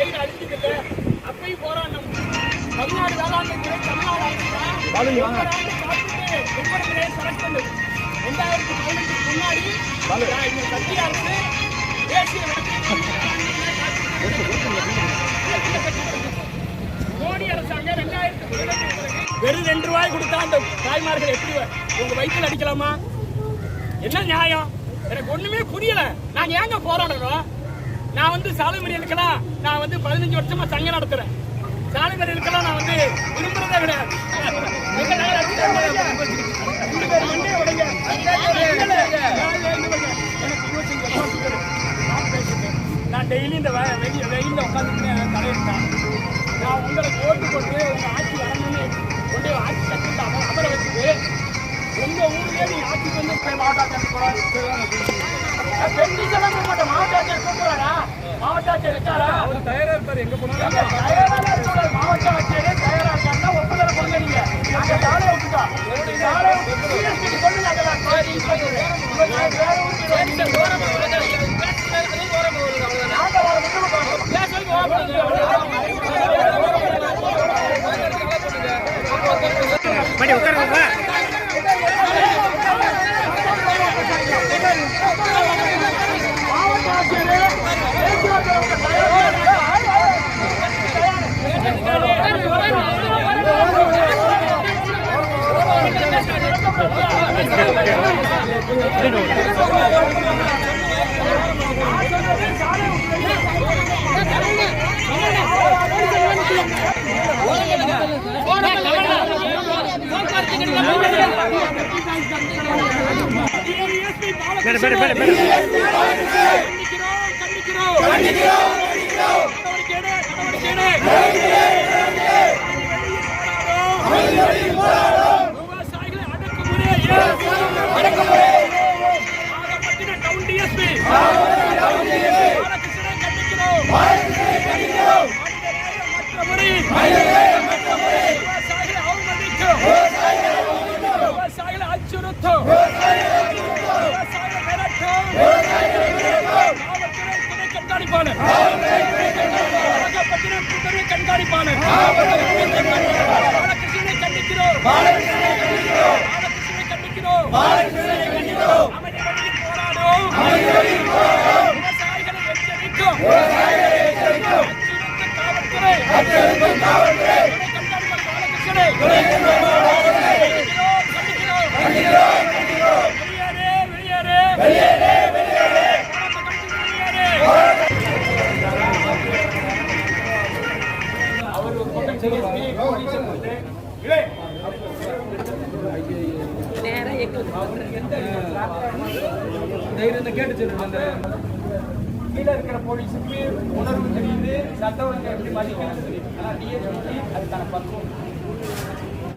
பயிர் அழிஞ்சதில்லை, அப்பயும் போராட்டம். தமிழ்நாடு வேளாண்மை துறை தமிழ்நாடு அரசு காப்பீட்டு நிறுவனங்களே செலக்ட் பண்ணுது. 2015 முன்னாடி மத்திய அரசு தேசிய மோடி அரசாங்கம் 2015 வெறும் 2 ரூபாய் கொடுத்தா அந்த தாய்மார்கள் எப்படி உங்க வயிற்றில் அடிக்கலாமா? என்ன நியாயம்? எனக்கு ஒண்ணுமே புரியல. நாங்க ஏங்க போராடுறோம்? நான் சாலை மறியலுக்கெல்லாம் நான் 15 வருஷமா சங்கம் நடத்துறேன். சாலை மறியலுக்கெல்லாம் நான் விரும்புறதே கிடையாது. நான் டெய்லி இந்த வெயில உட்காந்துட்டு தலையிட்டேன். நான் உங்களுக்கு ஓட்டு போட்டு உங்க ஆட்சி வரணும்னு கொண்டு ஆட்சி கட்டிட்டு அமர வச்சுட்டு உங்க ஊர்லயே நீ ஆட்சிக்கு மாவட்ட ஆட்சியர் போறாரு. மாவட்ட ஆட்சியர் கூப்பிடுறாரா? மாவட்ட ஆட்சியர் இருக்காரா? அவர் தயாரா இருப்பாரு. எங்க போனாலும் மாவட்ட ஆட்சியரே தயாரா இருக்காருன்னா ஒப்புதலை கொடுங்க. நீங்க அங்க சாலையை விட்டுட்டா சாலை சொல்லுங்க. கீழே இருக்கிற போலீஸுக்கு உணர்வு தெரியுது, சட்ட ஒழுங்கை எப்படி மதிக்கணும்னு தெரியுது. ஆனால் டிஎஸ்பி அதுக்கான பக்குவம்